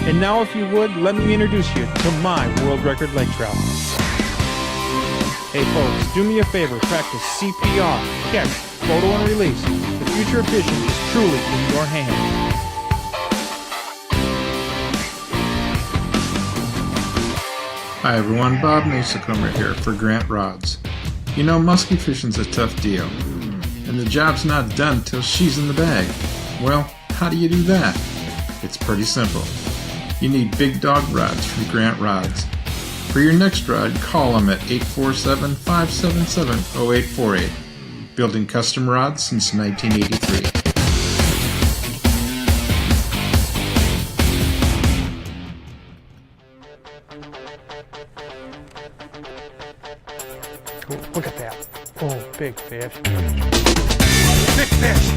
And now, if you would, let me introduce you to my world record lake trout. Hey folks, do me a favor, practice CPR, catch, photo, and release. The future of fishing is truly in your hands. Hi everyone, Bob Nasecomer here for Grant Rods. You know, muskie fishing's a tough deal, and the job's not done till she's in the bag. Well, how do you do that? It's pretty simple. You need big dog rods from Grant Rods. For your next rod, call them at 847-577-0848. Building custom rods since 1983. Oh, look at that. Oh, big fish. Big fish!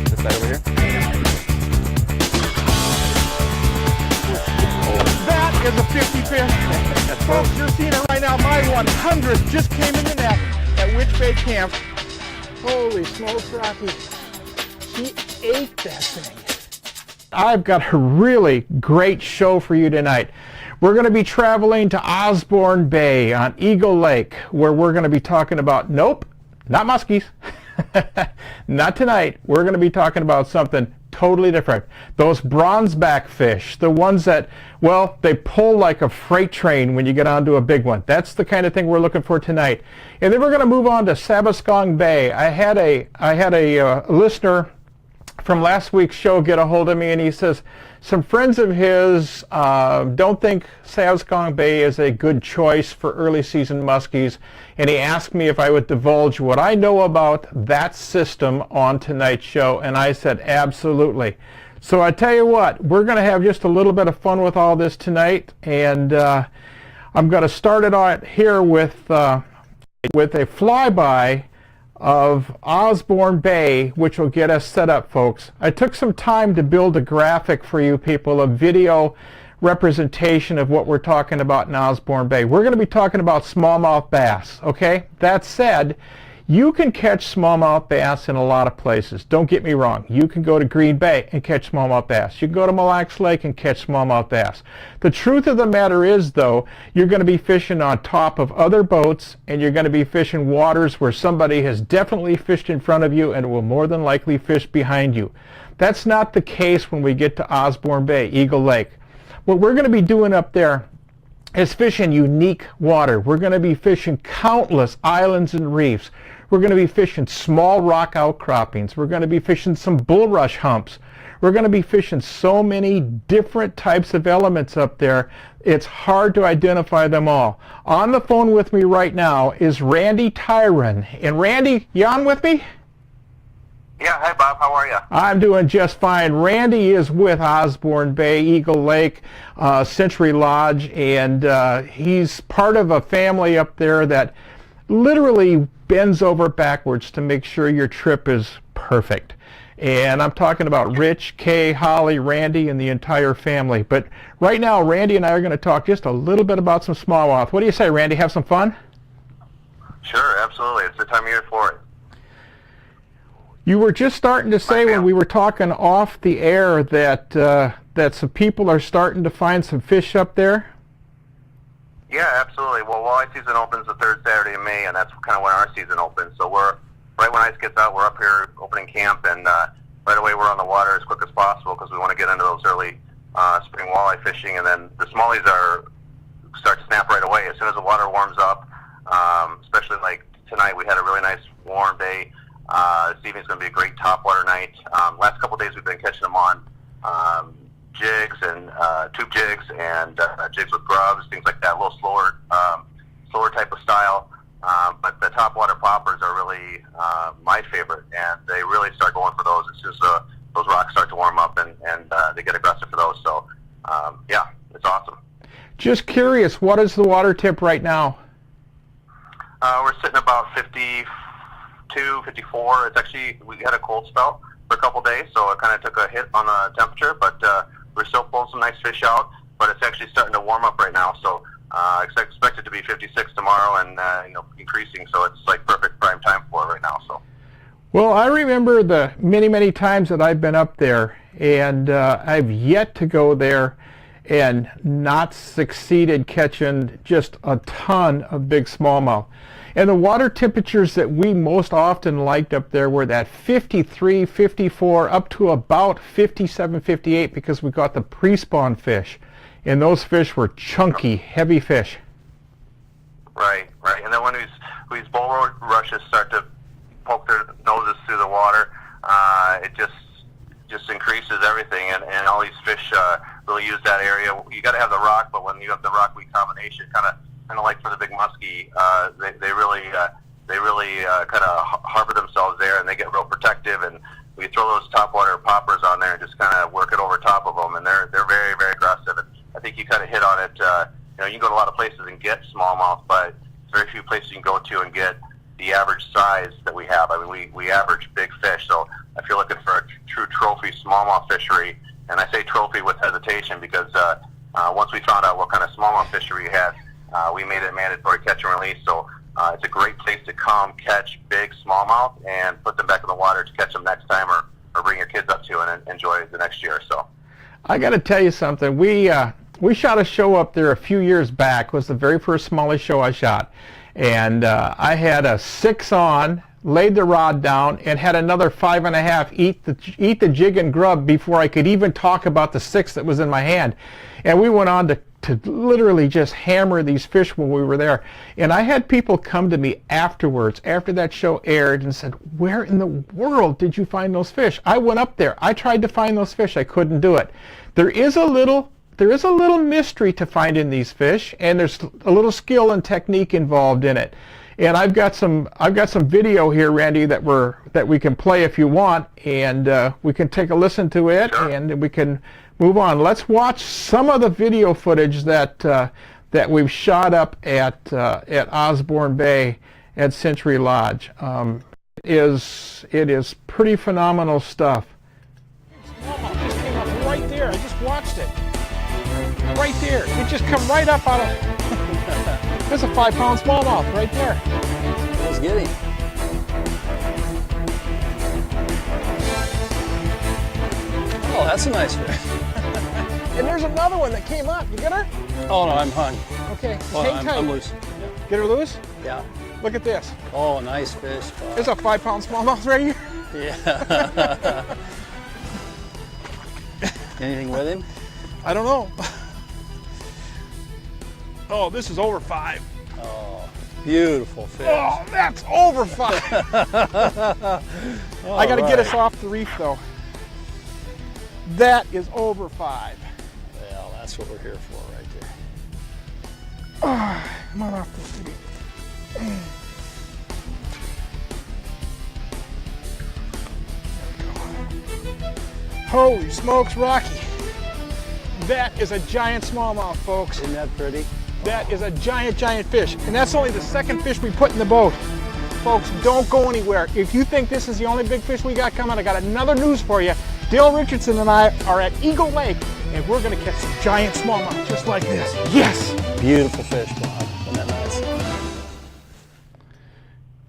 This side over here. That is a 50 fish. Folks, you're seeing it right now. My 100th just came in the net at Witch Bay Camp. Holy smokes, Rocky. He ate that thing. I've got a really great show for you tonight. We're going to be traveling to Osborne Bay on Eagle Lake, where we're going to be talking about, nope, not muskies. Not tonight. We're going to be talking about something totally different. Those bronzeback fish, the ones that, well, they pull like a freight train when you get onto a big one. That's the kind of thing we're looking for tonight. And then we're going to move on to Osbourne Bay. I had a listener from last week's show get a hold of me, and he says some friends of his don't think Osbourne Bay is a good choice for early season muskies, and he asked me if I would divulge what I know about that system on tonight's show, and I said absolutely. So I tell you what, we're going to have just a little bit of fun with all this tonight, and I'm going to start it out here with a flyby of Osborne Bay, which will get us set up, folks. I took some time to build a graphic for you people, a video representation of what we're talking about in Osborne Bay. We're going to be talking about smallmouth bass, okay? That said, you can catch smallmouth bass in a lot of places. Don't get me wrong. You can go to Green Bay and catch smallmouth bass. You can go to Mille Lacs Lake and catch smallmouth bass. The truth of the matter is, though, you're going to be fishing on top of other boats, and you're going to be fishing waters where somebody has definitely fished in front of you and will more than likely fish behind you. That's not the case when we get to Osborne Bay, Eagle Lake. What we're going to be doing up there is fishing unique water. We're going to be fishing countless islands and reefs. We're going to be fishing small rock outcroppings. We're going to be fishing some bulrush humps. We're going to be fishing so many different types of elements up there, it's hard to identify them all. On the phone with me right now is Randy Tyron. And Randy, you on with me? Yeah, hi Bob, how are you? I'm doing just fine. Randy is with Osborne Bay, Eagle Lake, Century Lodge, and he's part of a family up there that literally bends over backwards to make sure your trip is perfect. And I'm talking about Rich, Kay, Holly, Randy, and the entire family. But right now, Randy and I are going to talk just a little bit about some smallmouth. What do you say, Randy? Have some fun? Sure, absolutely. It's the time of year for it. You were just starting to say when we were talking off the air that that some people are starting to find some fish up there. Yeah, absolutely. Well, walleye season opens the third Saturday of May, and that's kind of when our season opens. So we're right when ice gets out, we're up here opening camp, and right away we're on the water as quick as possible because we want to get into those early spring walleye fishing, and then the smallies start to snap right away as soon as the water warms up. Especially like tonight, we had a really nice warm day. This evening's going to be a great topwater night. Last couple of days we've been catching them on jigs and tube jigs and jigs with grubs, things like that, a little slower type of style. But the topwater poppers are really my favorite, and they really start going for those as soon as those rocks start to warm up, and they get aggressive for those. So yeah, it's awesome. Just curious, what is the water tip right now? We're sitting about 52, 54. It's actually, we had a cold spell for a couple days, so it kind of took a hit on the temperature, but we're still pulling some nice fish out, but it's actually starting to warm up right now, so I expect it to be 56 tomorrow and increasing, so it's like perfect prime time for it right now. So Well, I remember the many, many times that I've been up there, and I've yet to go there and not succeeded catching just a ton of big smallmouth. And the water temperatures that we most often liked up there were that 53, 54, up to about 57, 58, because we got the pre-spawn fish. And those fish were chunky, heavy fish. Right. And then when these bulrushes start to poke their noses through the water, it just increases everything, and all these fish really use that area. You got to have the rock, but when you have the rock-weed combination, kind of like for the big muskie, they really kind of harbor themselves there, and they get real protective. And we throw those topwater poppers on there and just kind of work it over top of them, and they're very, very aggressive. And I think you kind of hit on it. You can go to a lot of places and get smallmouth, but there's very few places you can go to and get the average size that we have. I mean, we average big fish, so if you're looking for a true trophy smallmouth fishery, and I say trophy with hesitation because once we found out what kind of smallmouth fishery we had, we made it mandatory catch and release. So it's a great place to come catch big smallmouth and put them back in the water to catch them next time, or bring your kids up to and enjoy the next year. So I got to tell you something. We shot a show up there a few years back. It was the very first Smallie show I shot. And I had a 6 on, laid the rod down, and had another 5.5 eat the jig and grub before I could even talk about the 6 that was in my hand. And we went on to literally just hammer these fish when we were there. And I had people come to me afterwards, after that show aired, and said, "Where in the world did you find those fish?" I went up there. I tried to find those fish. I couldn't do it. There is a little mystery to finding these fish, and there's a little skill and technique involved in it. And I've got some video here, Randy, that we can play if you want, and we can take a listen to it, Sure. And we can move on. Let's watch some of the video footage that we've shot up at Osborne Bay at Century Lodge. It is pretty phenomenal stuff. Smallmouth just came up right there. I just watched it. Right there. It just come right up out of... There's a 5-pound smallmouth right there. Let's get him. Oh, that's a nice fish. And there's another one that came up. You get her? Oh, no, I'm hung. Okay, just Well, hang tight. I'm loose. Get her loose? Yeah. Look at this. Oh, nice fish. There's a 5-pound smallmouth right here. Yeah. Anything with him? I don't know. Oh, this is over 5. Oh, beautiful fish. Oh, that's over 5. I got to get us off the reef, though. That is over 5. Well, that's what we're here for right there. Oh, come on off the reef. Holy smokes, Rocky. That is a giant smallmouth, folks. Isn't that pretty? That is a giant, giant fish. And that's only the second fish we put in the boat. Folks, don't go anywhere. If you think this is the only big fish we got coming, I got another news for you. Dale Richardson and I are at Eagle Lake, and we're going to catch some giant smallmouth just like this. Yes! Beautiful fish, Bob. Isn't that nice?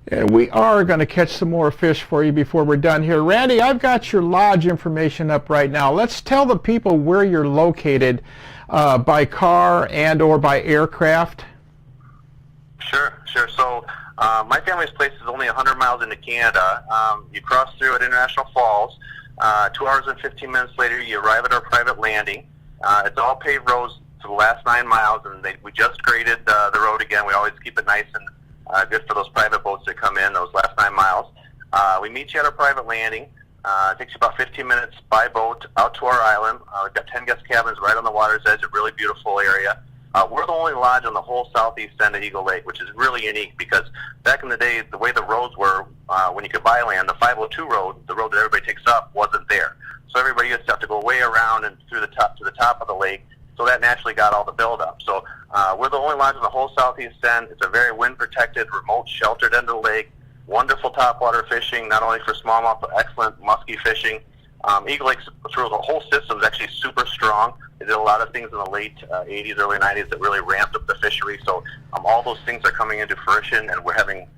And we are going to catch some more fish for you before we're done here. Randy, I've got your lodge information up right now. Let's tell the people where you're located by car and or by aircraft. Sure. So my family's place is only 100 miles into Canada. You cross through at International Falls. 2 hours and 15 minutes later, you arrive at our private landing. It's all paved roads to the last 9 miles, and we just graded the road again. We always keep it nice and good for those private boats that come in those last 9 miles. We meet you at our private landing. It takes you about 15 minutes by boat out to our island. We've got 10 guest cabins right on the water's edge, a really beautiful area. We're the only lodge on the whole southeast end of Eagle Lake, which is really unique because back in the day, the way the roads were, when you could buy land, the 502 road, the road that everybody takes up, wasn't there. So everybody used to have to go way around and through the top to the top of the lake. So that naturally got all the buildup. So we're the only lodge on the whole southeast end. It's a very wind-protected, remote, sheltered end of the lake. Wonderful topwater fishing, not only for smallmouth, but excellent muskie fishing. Eagle Lake, through the whole system, is actually super strong. They did a lot of things in the late 80s, early 90s that really ramped up the fishery. So all those things are coming into fruition, and we're having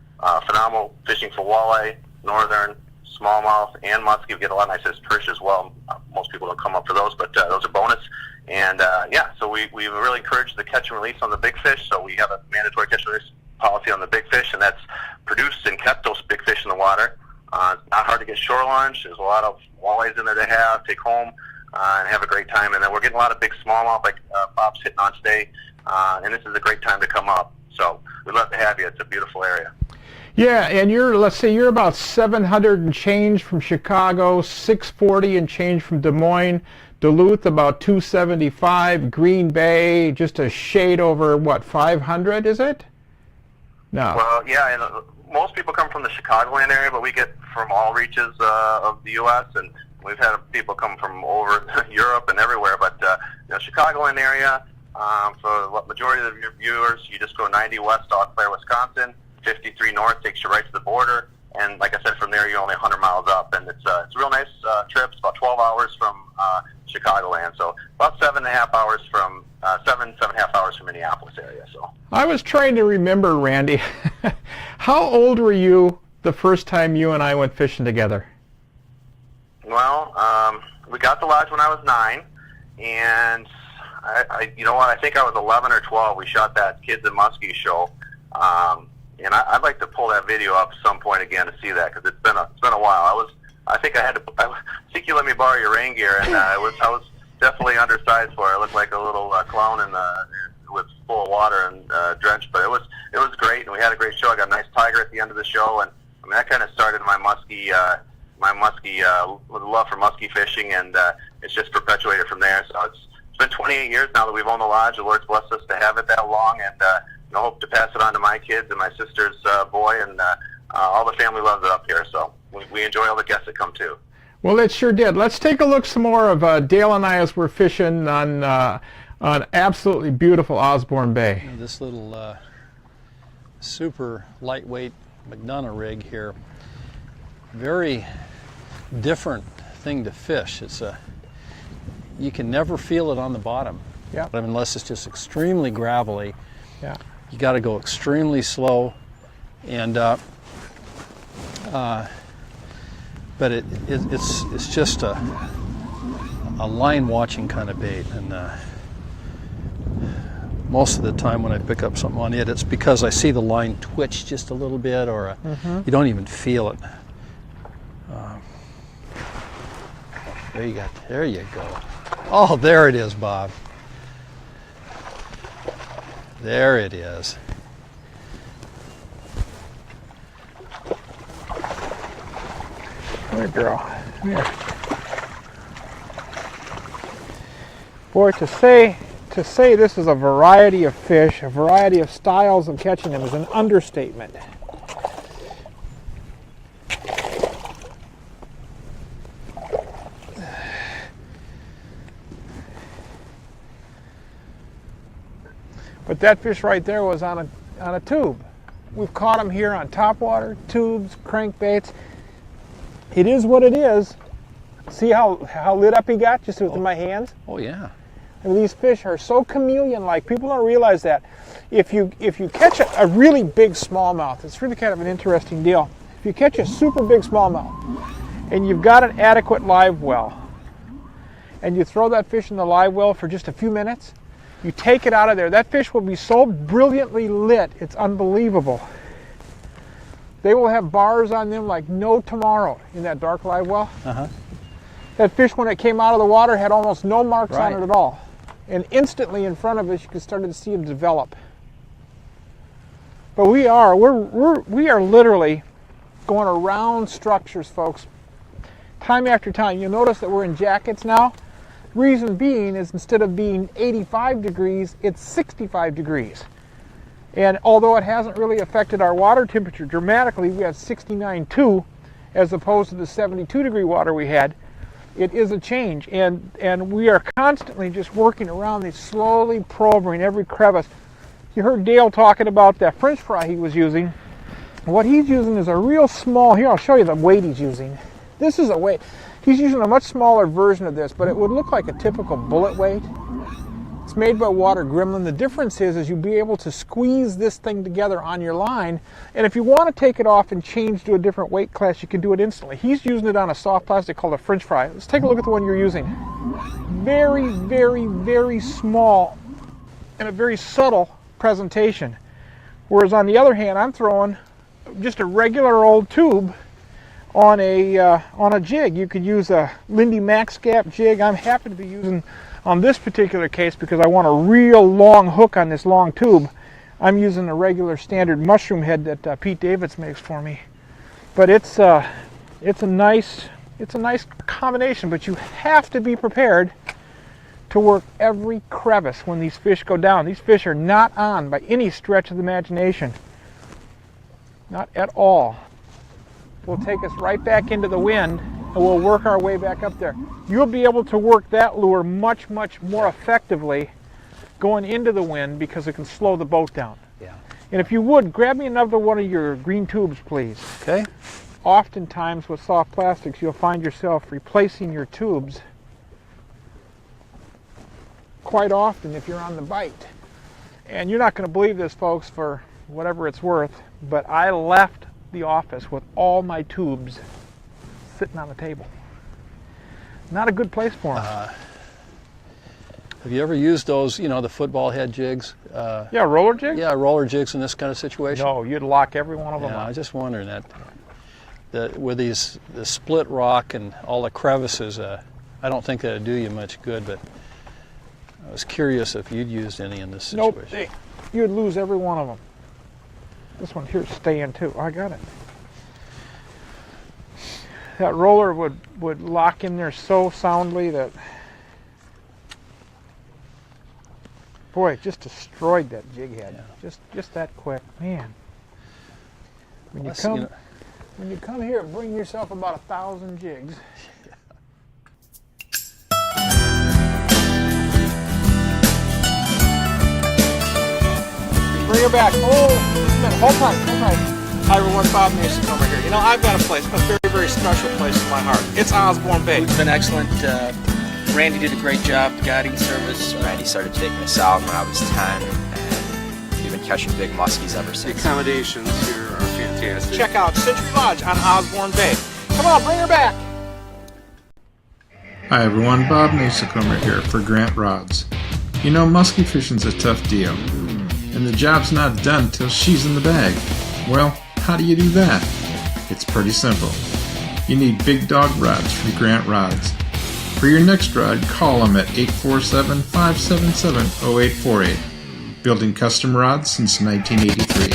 phenomenal fishing for walleye, northern, smallmouth, and muskie. We get a lot of nice perch as well. Most people don't come up for those, but those are bonus. And yeah, so we really encourage the catch and release on the big fish. So we have a mandatory catch and release policy on the big fish, and that's produced and kept those big fish in the water. It's not hard to get shore lunch. There's a lot of walleyes in there to take home, and have a great time. And then we're getting a lot of big smallmouth, like Bob's hitting on today. And this is a great time to come up. So we'd love to have you. It's a beautiful area. Yeah, and let's say you're about 700 and change from Chicago, 640 and change from Des Moines, Duluth about 275, Green Bay just a shade over, what, 500 is it? No. Well, yeah, and most people come from the Chicagoland area, but we get from all reaches of the U.S., and we've had people come from over Europe and everywhere. But Chicagoland area, for the majority of your viewers, you just go 90 west to Eau Claire, Wisconsin, 53 north takes you right to the border, and like I said, from there you're only 100 miles up, and it's a real nice trip. It's about 12 hours from Chicagoland, so about 7.5 hours from 7.5 hours from Minneapolis area. So I was trying to remember, Randy, how old were you the first time you and I went fishing together? Well, we got the lodge when I was 9, and you know what? I think I was 11 or 12. We shot that Kids and Muskie show, and I'd like to pull that video up at some point again to see that, because it's been a while. I think I think you let me borrow your rain gear, and I was definitely undersized for it. I looked like a little clown with full of water and drenched, but it was great, and we had a great show. I got a nice tiger at the end of the show, and I mean that kind of started my muskie love for muskie fishing, and it's just perpetuated from there. So it's been 28 years now that we've owned the lodge. The Lord's blessed us to have it that long, and I hope to pass it on to my kids and my sister's boy, and all the family loves it up here. So we enjoy all the guests that come too. Well, it sure did. Let's take a look some more of Dale and I as we're fishing on absolutely beautiful Osborne Bay. This little super lightweight McDonough rig here, very different thing to fish. You can never feel it on the bottom. Yeah. Unless it's just extremely gravelly. Yeah. You got to go extremely slow, and but it's just a line watching kind of bait, and most of the time when I pick up something on it, it's because I see the line twitch just a little bit, or you don't even feel it. There you go. Oh, there it is, Bob. There it is. There, girl. Here. Boy, to say this is a variety of fish, a variety of styles of catching them is an understatement. But that fish right there was on a tube. We've caught them here on topwater, tubes, crankbaits. It is what it is. See how lit up he got just with my hands? Oh yeah. I mean, these fish are so chameleon-like. People don't realize that. If you catch a really big smallmouth, it's really kind of an interesting deal. If you catch a super big smallmouth and you've got an adequate live well, and you throw that fish in the live well for just a few minutes, you take it out of there, that fish will be so brilliantly lit, it's unbelievable. They will have bars on them like no tomorrow in that dark live well. That fish, when it came out of the water, had almost no marks on it at all. And instantly in front of us, you could start to see them develop. But we are literally going around structures, folks, time after time. You'll notice that we're in jackets now. Reason being is instead of being 85 degrees, it's 65 degrees. And although it hasn't really affected our water temperature dramatically, we have 69.2 as opposed to the 72 degree water we had. It is a change, and we are constantly just working around these, slowly probing every crevice. You heard Dale talking about that French fry he was using. What he's using is a real small, here I'll show you the weight he's using. This is a weight. He's using a much smaller version of this, but it would look like a typical bullet weight. It's It's made by Water Gremlin. The difference is you'll be able to squeeze this thing together on your line, and if you want to take it off and change to a different weight class, you can do it instantly. He's using it on a soft plastic called a French fry. Let's take a look at the one you're using. Very, very, very small and a very subtle presentation. Whereas on the other hand, I'm throwing just a regular old tube on a jig. You could use a Lindy Max Gap jig. I'm happy to be using, on this particular case, because I want a real long hook on this long tube, I'm using a regular standard mushroom head that Pete Davids makes for me. But it's a nice combination, but you have to be prepared to work every crevice when these fish go down. These fish are not on by any stretch of the imagination. Not at all. We'll take us right back into the wind and we'll work our way back up there. You'll be able to work that lure much, much more effectively going into the wind because it can slow the boat down. Yeah. And if you would, grab me another one of your green tubes, please. Okay. Oftentimes with soft plastics, you'll find yourself replacing your tubes quite often if you're on the bite. And you're not going to believe this, folks, for whatever it's worth, but I left the office with all my tubes sitting on the table. Not a good place for them. Have you ever used those, you know, the football head jigs? Yeah, roller jigs? Yeah, roller jigs in this kind of situation. No, you'd lock every one of them Yeah, I up. was just wondering that with the split rock and all the crevices, I don't think that'd do you much good, but I was curious if you'd used any in this situation. Nope, you'd lose every one of them. This one here's staying too. I got it. That roller would lock in there so soundly that, boy, it just destroyed that jig head. Yeah. Just that quick, man. When you Well, come, you know, when you come here, bring yourself about 1,000 jigs. Bring her back. Oh, hold tight, hold tight. Hi everyone, Bob Mason over here. You know, I've got a place, a very, very special place in my heart. It's Osborne Bay. It's been excellent. Randy did a great job guiding service. Randy started taking us out when I was 10, and we've been catching big muskies ever The since. accommodations here are fantastic. Check out Century Lodge on Osborne Bay. Come on, bring her back. Hi everyone, Bob Mason here for Grant Rods. You know, musky fishing's a tough deal, and the job's not done till she's in the bag. Well, how do you do that? It's pretty simple. You need big dog rods from Grant Rods. For your next rod, call them at 847-577-0848. Building custom rods since 1983.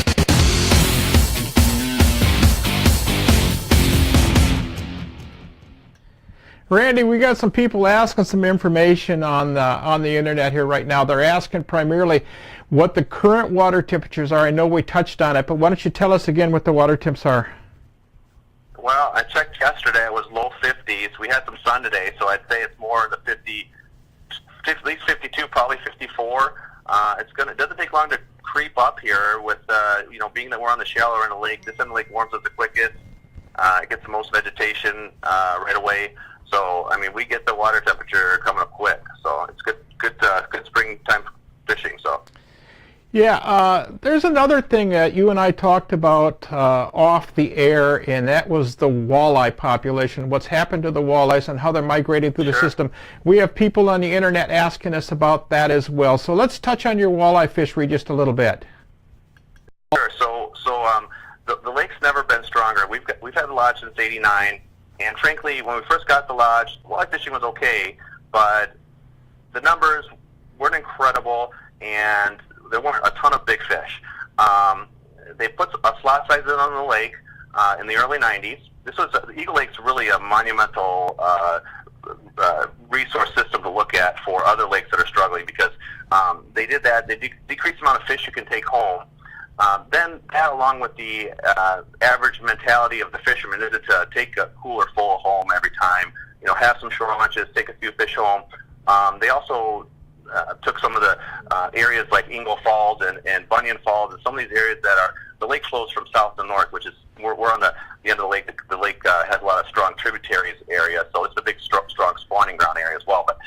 Randy, we got some people asking some information on the internet here right now. They're asking primarily what the current water temperatures are. I know we touched on it, but why don't you tell us again what the water temps are? Well, I checked yesterday. It was low 50s. We had some sun today, so I'd say it's more in the 50, at least 52, probably 54. It doesn't take long to creep up here with, being that we're on the shallower end of the lake. This end of the lake warms up the quickest. It gets the most vegetation right away. So, I mean, we get the water temperature coming up quick. So it's good springtime fishing. So. Yeah, there's another thing that you and I talked about off the air, and that was the walleye population, what's happened to the walleyes and how they're migrating through the system. We have people on the internet asking us about that as well. So let's touch on your walleye fishery just a little bit. Sure. So the lake's never been stronger. We've had the lodge since '89, and frankly, when we first got the lodge, walleye fishing was okay, but the numbers weren't incredible, and there weren't a ton of big fish. They put a slot size in on the lake in the early 90s. Eagle Lake's really a monumental resource system to look at for other lakes that are struggling, because they did that. They decreased the amount of fish you can take home. Then that, along with the average mentality of the fishermen, is to take a cooler full home every time, have some shore lunches, take a few fish home. They also took some of the areas like Ingle Falls and Bunyan Falls, and some of these areas that the lake flows from south to north, which is we're on the end of the lake. The lake has a lot of strong tributaries area, so it's a big strong spawning ground area as well. But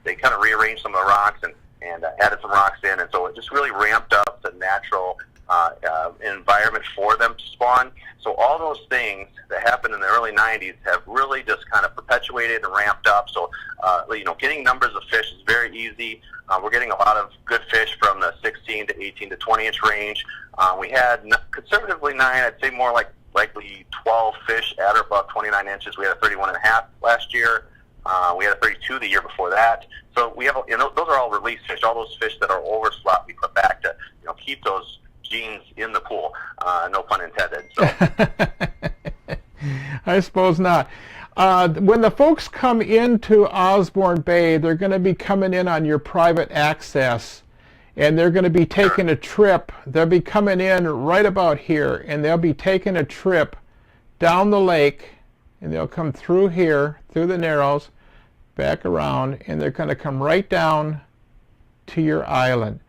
they kind of rearranged some of the rocks and added some rocks in, and so it just really ramped up the natural environment for them to spawn. So all those things that happened in the early 90s have really just kind of perpetuated and ramped up. So, getting numbers of fish is very easy. We're getting a lot of good fish from the 16 to 18 to 20 inch range. We had conservatively 9, I'd say more likely 12 fish at or above 29 inches. We had a 31.5 last year. We had a 32 the year before that. So we have, those are all release fish. All those fish that are over slot, we put back to, keep those genes in the pool. No pun intended. So. I suppose not. When the folks come into Osborne Bay, they're going to be coming in on your private access, and they're going to be taking a trip. They'll be coming in right about here, and they'll be taking a trip down the lake, and they'll come through here, through the Narrows, back around, and they're going to come right down to your island.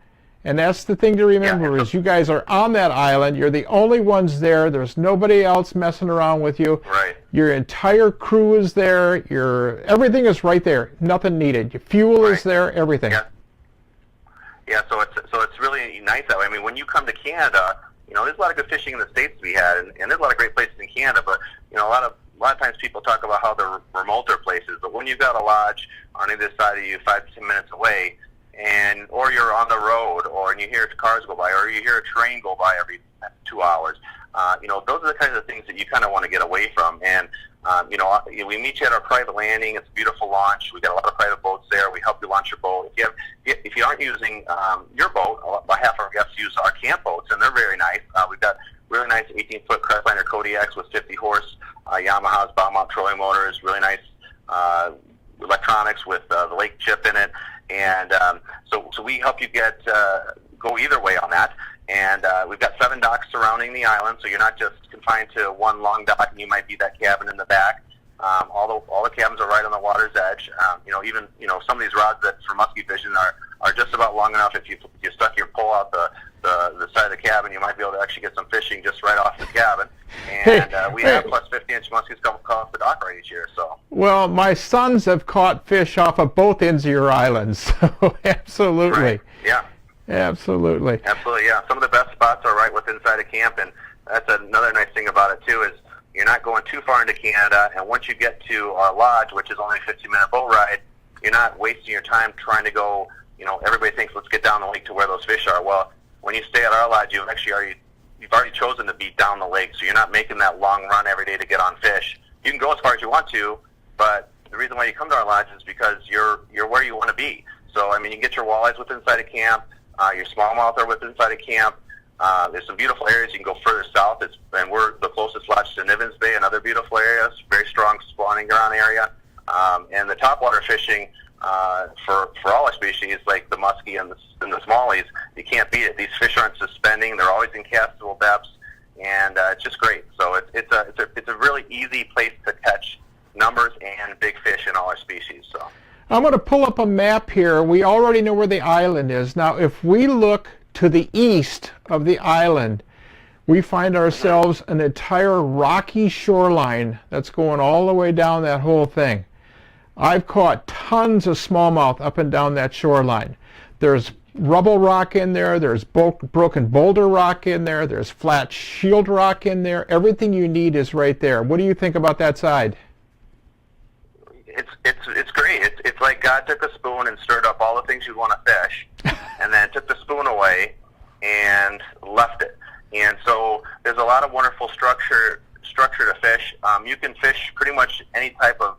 And that's the thing to remember, is you guys are on that island. You're the only ones there. There's nobody else messing around with you. Right. Your entire crew is there. Everything is right there. Nothing needed. Your fuel is there. Everything. Yeah. Yeah. So it's really nice that way. I mean, when you come to Canada, there's a lot of good fishing in the States to be had, and there's a lot of great places in Canada. But a lot of times people talk about how they're remoter places. But when you've got a lodge on either side of you, 5 to 10 minutes away, or you're on the road, and you hear cars go by, or you hear a train go by every 2 hours. Those are the kinds of things that you kind of want to get away from. And we meet you at our private landing. It's a beautiful launch. We got a lot of private boats there. We help you launch your boat. If you aren't using your boat, about half our guests use our camp boats, and they're very nice. We've got really nice 18-foot Craftliner Kodiaks with 50-horse Yamaha's Baumont trolling motors. Really nice electronics with the lake chip in it. And so we help you go either way on that. And we've got 7 docks surrounding the island, so you're not just confined to one long dock, and you might be that cabin in the back. All the cabins are right on the water's edge. Even some of these rods that for musky fishing are just about long enough. If you stuck your pole out the side of the cabin, you might be able to actually get some fishing just right off the cabin. And we have plus 50-inch muskies come off the dock right each year. So. Well, my sons have caught fish off of both ends of your island, so absolutely. Right. Yeah. Absolutely. Absolutely, yeah. Some of the best spots are right within inside of camp, and that's another nice thing about it, too, is you're not going too far into Canada, and once you get to our lodge, which is only a 15-minute boat ride, you're not wasting your time trying to go, everybody thinks, let's get down the lake to where those fish are. Well, when you stay at our lodge, you've already chosen to be down the lake, so you're not making that long run every day to get on fish. You can go as far as you want to, but the reason why you come to our lodge is because you're where you want to be. So, you can get your walleyes within inside of camp. Your smallmouth are within inside of camp. There's some beautiful areas. You can go further south, and we're the closest lodge to Nivens Bay, another beautiful area. It's a very strong spawning ground area. And the topwater fishing for all our species, like the muskie and the smallies, you can't beat it. These fish aren't suspending; they're always in castable depths, and it's just great. So it's a really easy place to catch numbers and big fish in all our species. So. I'm going to pull up a map here. We already know where the island is. Now, if we look to the east of the island, we find ourselves an entire rocky shoreline that's going all the way down that whole thing. I've caught tons of smallmouth up and down that shoreline. There's rubble rock in there, there's broken boulder rock in there, there's flat shield rock in there. Everything you need is right there. What do you think about that side? It's great. It's like God took a spoon and stirred up all the things you want to fish, and then took the spoon away and left it. And so there's a lot of wonderful structure to fish. You can fish pretty much any type of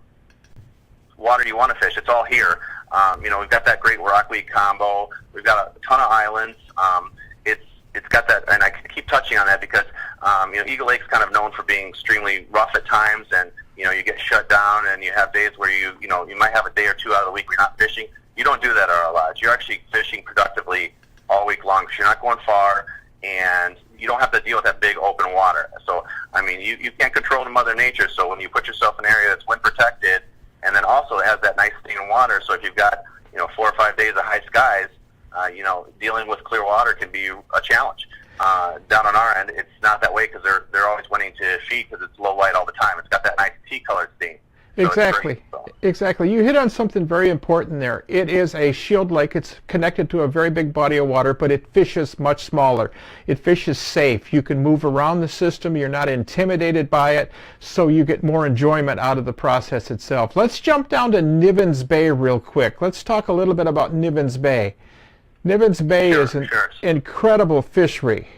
water you want to fish. It's all here. We've got that great rockweed combo. We've got a ton of islands. It's got that, and I keep touching on that because Eagle Lake's kind of known for being extremely rough at times, and you get shut down, and you have days where you might have a day or two out of the week where you're not fishing. You don't do that at our lodge. You're actually fishing productively all week long because you're not going far, and you don't have to deal with that big open water. So, you can't control the Mother Nature, so when you put yourself in an area that's wind protected, and then also it has that nice clean water, so if you've got 4 or 5 days of high skies, dealing with clear water can be a challenge. Down on our end, it's not that way because they're always wanting to feed because it's low light all the time. It's got that nice tea-colored stain. So exactly. so. So Exactly. You hit on something very important there. It is a shield lake. It's connected to a very big body of water, but it fishes much smaller. It fishes safe. You can move around the system. You're not intimidated by it, so you get more enjoyment out of the process itself. Let's jump down to Nivens Bay real quick. Let's talk a little bit about Nivens Bay. Nivens Bay is an incredible fishery.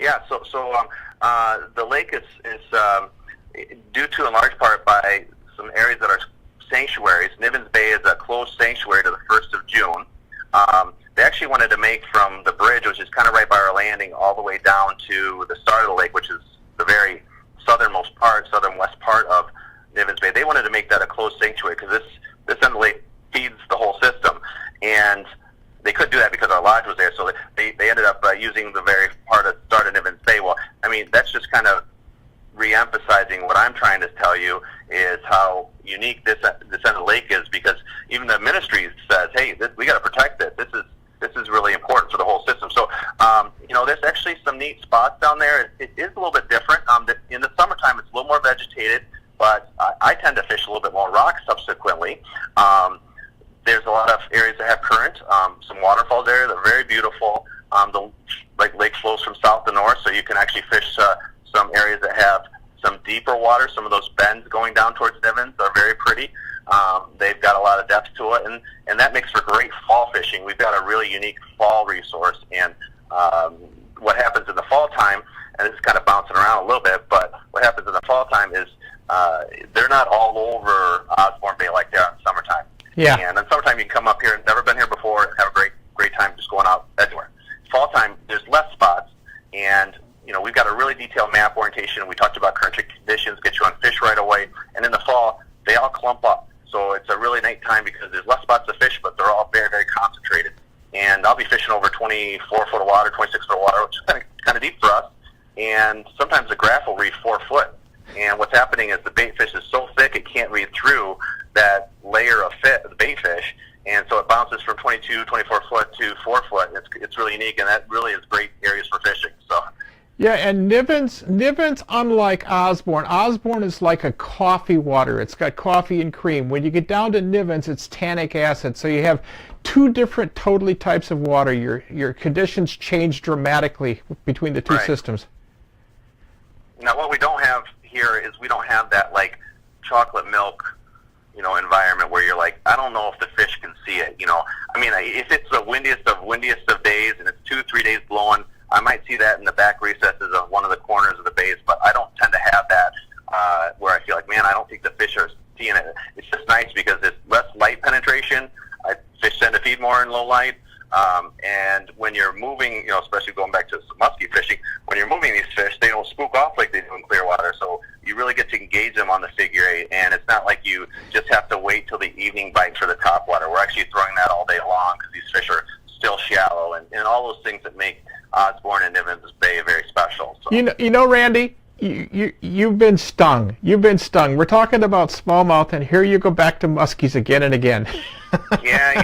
yeah, the lake is due to in large part by some areas that are sanctuaries. Nivens Bay is a closed sanctuary to the 1st of June. They actually wanted to make from the bridge, which is kind of right by our landing, all the way down to the start of the lake, which is the very southernmost part, southern-west part of Nivens Bay. They wanted to make that a closed sanctuary because this end of the lake feeds the whole system. And they couldn't do that because our lodge was there, so they ended up using the very part of the start of Nivens Bay. Well, I mean, that's just kind of re-emphasizing what I'm trying to tell you is how unique this end of the lake is, because even the ministry says, hey, we got to protect this. This is really important for the whole system. So, there's actually some neat spots down there. It is a little bit different. In the summertime, it's a little more vegetated, but I tend to fish a little bit more rock subsequently. There's a lot of areas that have current, some waterfalls there that are very beautiful. The lake flows from south to north, so you can actually fish some areas that have some deeper water. Some of those bends going down towards Nivens are very pretty. They've got a lot of depth to it, and that makes for great fall fishing. We've got a really unique fall resource, and what happens in the fall time, and it's kind of bouncing around a little bit, but what happens in the fall time is they're not all over Osborne Bay like they are in summertime. Yeah. And in summertime, you can come up here, never been here before, and have a great time just going out anywhere. Fall time, there's less spots, and we've got a really detailed map orientation. We talked about current conditions, get you on fish right away, and in the fall, they all clump up. So it's a really nice time because there's less spots to fish, but they're all very, very concentrated. And I'll be fishing over 24 foot of water, 26 foot of water, which is kind of deep for us. And sometimes the graph will read 4 foot. And what's happening is the bait fish is so thick it can't read through that layer of the bait fish. And so it bounces from 22, 24 foot to 4 foot. It's really unique, and that really is great areas for fishing. So. Yeah, and Nivens, unlike Osborne is like a coffee water. It's got coffee and cream. When you get down to Nivens, it's tannic acid. So you have two different totally types of water. Your conditions change dramatically between the two systems. Now, what we don't have here is we don't have that like chocolate milk, environment where you're like, I don't know if the fish can see it. I mean, if it's the windiest of days and it's 2-3 days blowing, I might see that in the back recesses of one of the corners of the bays, but I don't tend to have that where I feel like, man, I don't think the fish are seeing it. It's just nice because it's less light penetration. Fish tend to feed more in low light. And when you're moving, especially going back to some muskie fishing, when you're moving these fish, they don't spook off like they do in clear water. So you really get to engage them on the figure 8, and it's not like you just have to wait till the evening bite for the top water. We're actually throwing that all day long because these fish are still shallow, and all those things that make Osborne and Nivens Bay very special. So. Randy, you've been stung. We're talking about smallmouth, and here you go back to muskies again and again. Yeah,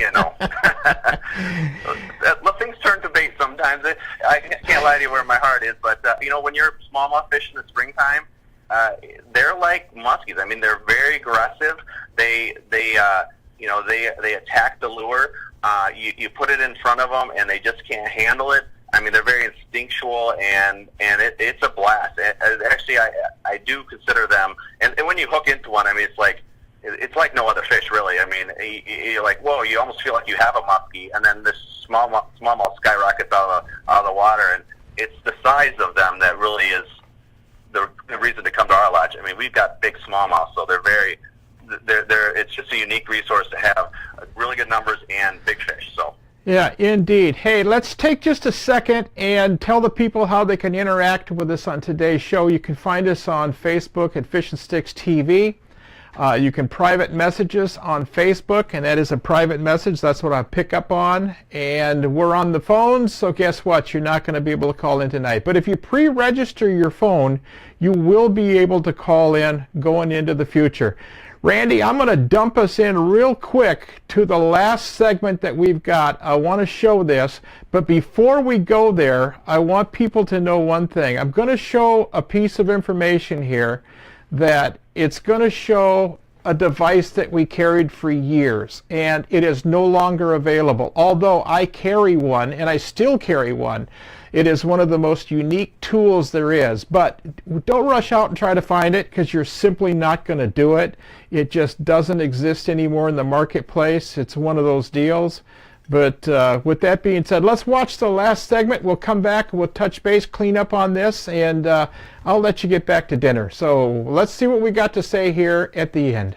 things turn to bait sometimes. I can't lie to you where my heart is, but when you're smallmouth fishing in the springtime, they're like muskies. I mean, they're very aggressive. They attack the lure. You put it in front of them, and they just can't handle it. I mean, they're very instinctual, and it's a blast. Actually, I do consider them, and when you hook into one, I mean, it's like no other fish, really. I mean, you're like, whoa, you almost feel like you have a muskie, and then this smallmouth skyrockets out of the water, and it's the size of them that really is the reason to come to our lodge. I mean, we've got big smallmouth, so it's just a unique resource to have really good numbers and big fish. So. Yeah, indeed. Hey, let's take just a second and tell the people how they can interact with us on today's show. You can find us on Facebook at FishnStixTV. You can private message us on Facebook, and that is a private message. That's what I pick up on. And we're on the phones, so guess what? You're not going to be able to call in tonight. But if you pre-register your phone, you will be able to call in going into the future. Randy, I'm going to dump us in real quick to the last segment that we've got. I want to show this, but before we go there, I want people to know one thing. I'm going to show a piece of information here that it's going to show a device that we carried for years, and it is no longer available. Although I carry one, and I still carry one, it is one of the most unique tools there is. But don't rush out and try to find it, because you're simply not going to do it. It just doesn't exist anymore in the marketplace. It's one of those deals. But with that being said, let's watch the last segment. We'll come back, we'll touch base, clean up on this, and I'll let you get back to dinner. So let's see what we got to say here at the end.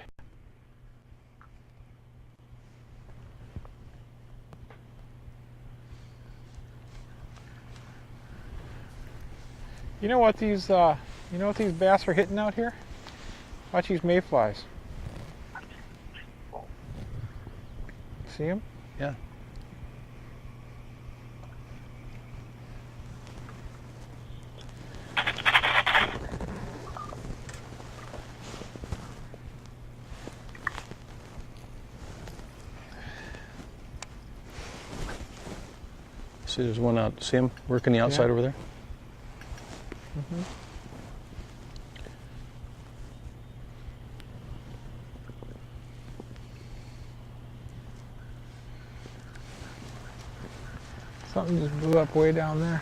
You know what these bass are hitting out here? Watch these mayflies. See them? Yeah. See, there's one out. See him working the outside over there? Mm-hmm. Something just blew up way down there.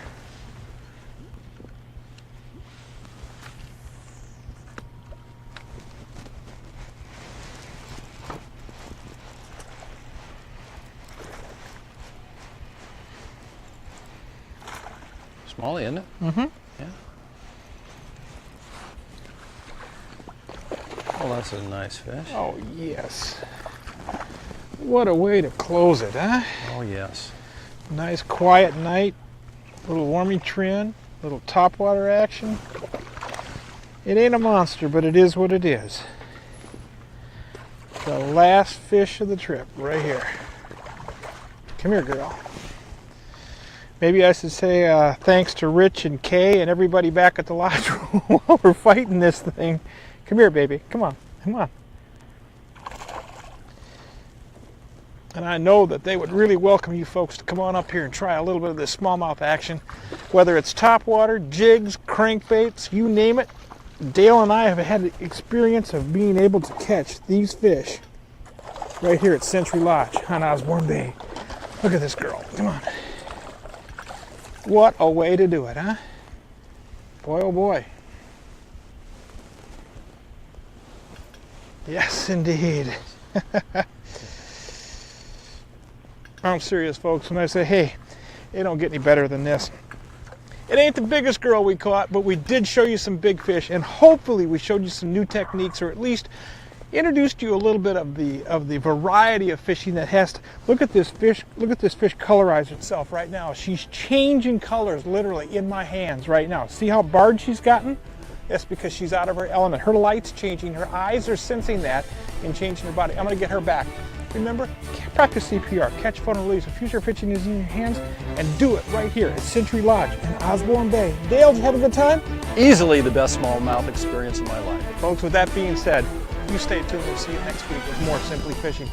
Smallie, isn't it? Mm-hmm. Yeah. Oh, that's a nice fish. Oh, yes. What a way to close it, huh? Oh, yes. Nice quiet night, little warming trend, little topwater action. It ain't a monster, but it is what it is. The last fish of the trip, right here. Come here, girl. Maybe I should say thanks to Rich and Kay and everybody back at the lodge while we're fighting this thing. Come here, baby. Come on. Come on. And I know that they would really welcome you folks to come on up here and try a little bit of this smallmouth action. Whether it's topwater, jigs, crankbaits, you name it. Dale and I have had the experience of being able to catch these fish right here at Century Lodge on Osborne Bay. Look at this girl. Come on. What a way to do it, huh? Boy, oh boy. Yes, indeed. I'm serious, folks, when I say, hey, it don't get any better than this. It ain't the biggest girl we caught, but we did show you some big fish, and hopefully we showed you some new techniques, or at least introduced you a little bit of the variety of fishing that has to. Look at this fish colorize itself right now. She's changing colors literally in my hands right now. See how barred she's gotten? That's because she's out of her element. Her light's changing, her eyes are sensing that and changing her body. I'm gonna get her back. Remember, practice CPR, catch, phone, and release. If future fishing is in your hands, and do it right here at Century Lodge in Osborne Bay. Dale, did you have a good time? Easily the best smallmouth experience of my life. Folks, with that being said, you stay tuned. We'll see you next week with more Simply Fishing.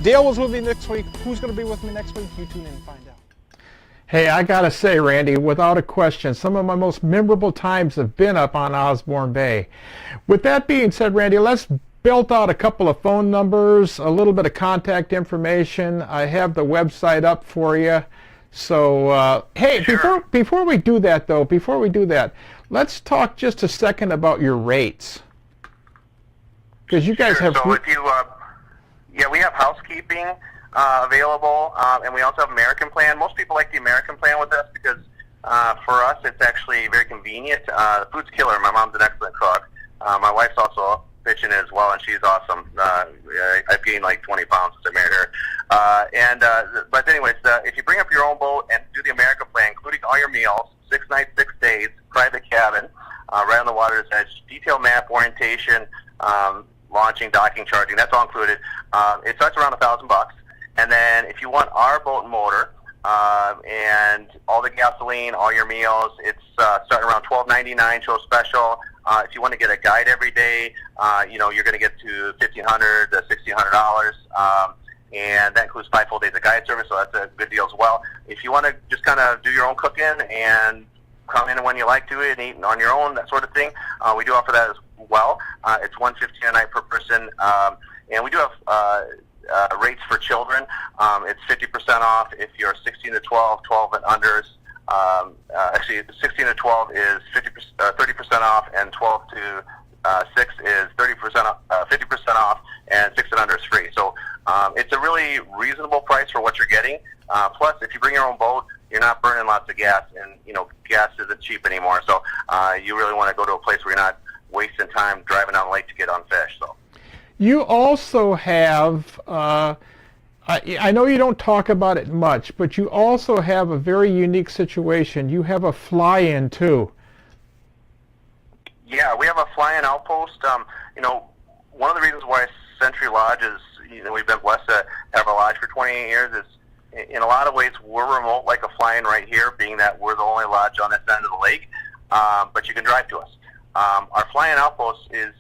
Dale was with me next week. Who's going to be with me next week? You tune in and find out. Hey, I got to say, Randy, without a question, some of my most memorable times have been up on Osborne Bay. With that being said, Randy, let's build out a couple of phone numbers, a little bit of contact information. I have the website up for you. So, hey, Sure. before we do that, though, let's talk just a second about your rates. Because you guys have... So if you, we have housekeeping available, and we also have American Plan. Most people like the American Plan with us because for us it's actually very convenient. The food's killer. My mom's an excellent cook. My wife's also fishing as well, and she's awesome. I've gained like 20 pounds since I married her. But anyways, if you bring up your own boat and do the American Plan, including all your meals, 6 nights, 6 days, private cabin, right on the water's edge, detailed map, orientation, launching, docking, charging, that's all included. It starts around $1,000. And then if you want our boat and motor, and all the gasoline, all your meals, it's starting around $12.99, show special. If you want to get a guide every day, you're going to get to $1,500 to $1,600. And that includes 5 full days of guide service, so that's a good deal as well. If you want to just kind of do your own cooking and come in when you like to and eat on your own, that sort of thing, we do offer that as well. It's $115 a night per person, and we do have rates for children. It's 50% off if you're 16 to 12, 12 and unders. Actually, 16 to 12 is 30% off, and 12 to 6 is 50% off, and 6 and under is free. So it's a really reasonable price for what you're getting. Plus, if you bring your own boat, you're not burning lots of gas, and gas isn't cheap anymore. So you really want to go to a place where you're not wasting time driving down the lake to get on fish. So You also have, I know you don't talk about it much, but you also have a very unique situation. You have a fly-in too. yeah, we have a fly-in outpost. One of the reasons why Century Lodge is, we've been blessed to have a lodge for 28 years is, in a lot of ways, we're remote like a fly-in right here, being that we're the only lodge on this end of the lake, but you can drive to us. Our fly-in outpost is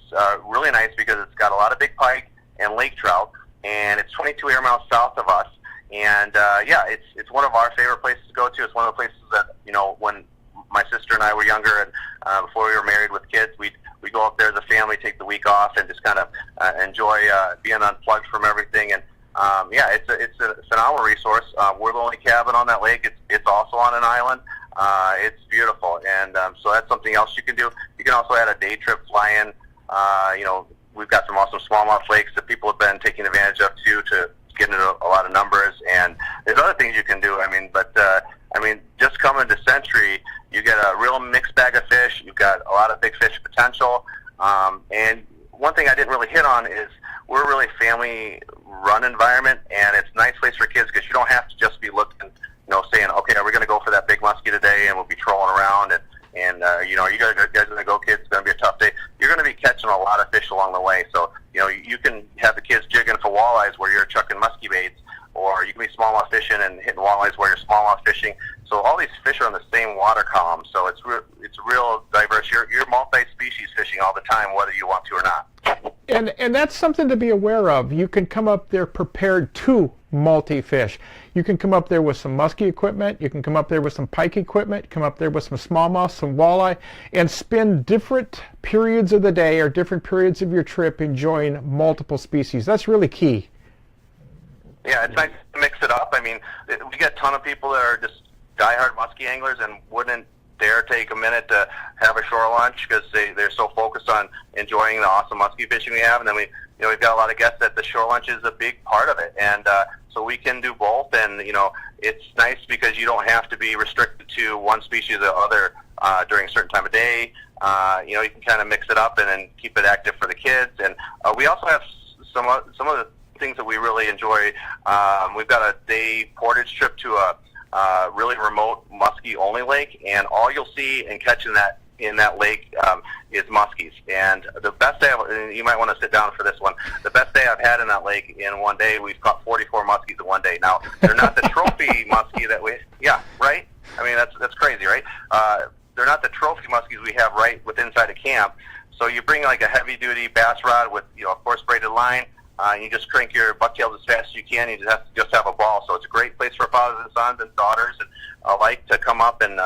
really nice because it's got a lot of big pike and lake trout, and it's 22 air miles south of us. And it's one of our favorite places to go to. It's one of the places that, when my sister and I were younger and before we were married with kids, we'd go up there as a family, take the week off, and just kind of enjoy being unplugged from everything. And it's a phenomenal resource. We're the only cabin on that lake. It's also on an island. It's beautiful, and so that's something else you can do. You can also add a day trip fly-in. We've got some awesome smallmouth lakes that people have been taking advantage of too, to get into a lot of numbers. And there's other things you can do. Just coming to Century, you get a real mixed bag of fish. You've got a lot of big fish potential. And one thing I didn't really hit on is we're a really family-run environment, and it's a nice place for kids because you don't have to just be looking, saying, okay, we're going to go for that big muskie today, and we'll be trolling around, and you guys are going to go, kids. It's going to be a tough day. You're going to be catching a lot of fish along the way. So, you can have the kids jigging for walleyes where you're chucking muskie baits, or you can be smallmouth fishing and hitting walleyes where you're smallmouth fishing. So all these fish are in the same water column. So it's real diverse. You're multi-species fishing all the time, whether you want to or not. And that's something to be aware of. You can come up there prepared to multi-fish. You can come up there with some muskie equipment. You can come up there with some pike equipment. Come up there with some smallmouth, some walleye, and spend different periods of the day or different periods of your trip enjoying multiple species. That's really key. Yeah, it's nice to mix it up. We get a ton of people that are just diehard muskie anglers and wouldn't dare take a minute to have a shore lunch because they're so focused on enjoying the awesome muskie fishing we have. And then we've got a lot of guests that the shore lunch is a big part of it. And so we can do both. And, it's nice because you don't have to be restricted to one species or the other during a certain time of day. You can kind of mix it up and then keep it active for the kids. And we also have some of the things that we really enjoy. We've got a day portage trip to a really remote muskie-only lake, and all you'll see and catch in that lake is muskies. And the best day, and you might want to sit down for this one, the best day I've had in that lake in one day, we've caught 44 muskies in one day. Now, they're not the trophy muskie that right? That's crazy, right? They're not the trophy muskies we have right inside a camp. So you bring like a heavy-duty bass rod with, of course, braided line. You just crank your bucktails as fast as you can. You just have a ball. So it's a great place for fathers and sons and daughters and alike to come up and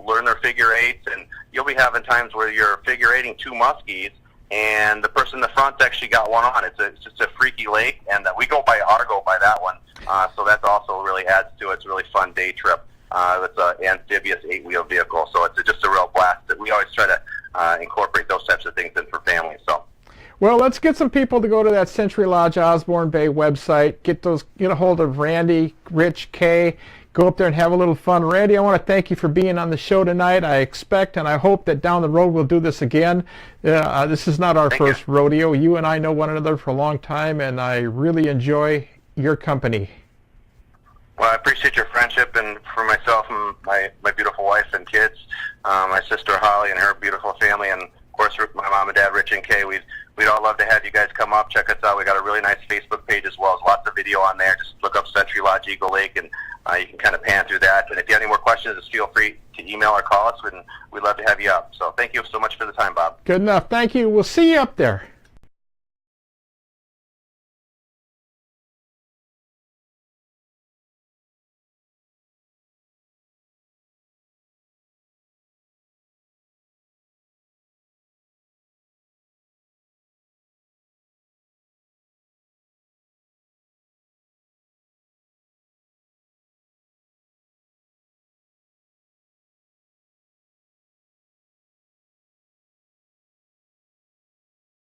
learn their figure eights. And you'll be having times where you're figure eighting two muskies, and the person in the front actually got one on. It's just a freaky lake, and we go by Argo by that one. So that also really adds to it. It's a really fun day trip. It's an amphibious 8-wheel vehicle, so it's just a real blast. We always try to incorporate those types of things in for families. So. Well, let's get some people to go to that Century Lodge Osborne Bay website, get a hold of Randy, Rich, Kay, go up there and have a little fun. Randy, I want to thank you for being on the show tonight. I expect and I hope that down the road we'll do this again. This is not our first rodeo. You and I know one another for a long time, and I really enjoy your company. Well, I appreciate your friendship, and for myself and my beautiful wife and kids, my sister Holly and her beautiful family, and of course my mom and dad, Rich and Kay, we'd all love to have you guys come up, check us out. We got a really nice Facebook page as well. There's lots of video on there. Just look up Century Lodge Eagle Lake, and you can kind of pan through that. And if you have any more questions, just feel free to email or call us, and we'd love to have you up. So thank you so much for the time, Bob. Good enough. Thank you. We'll see you up there.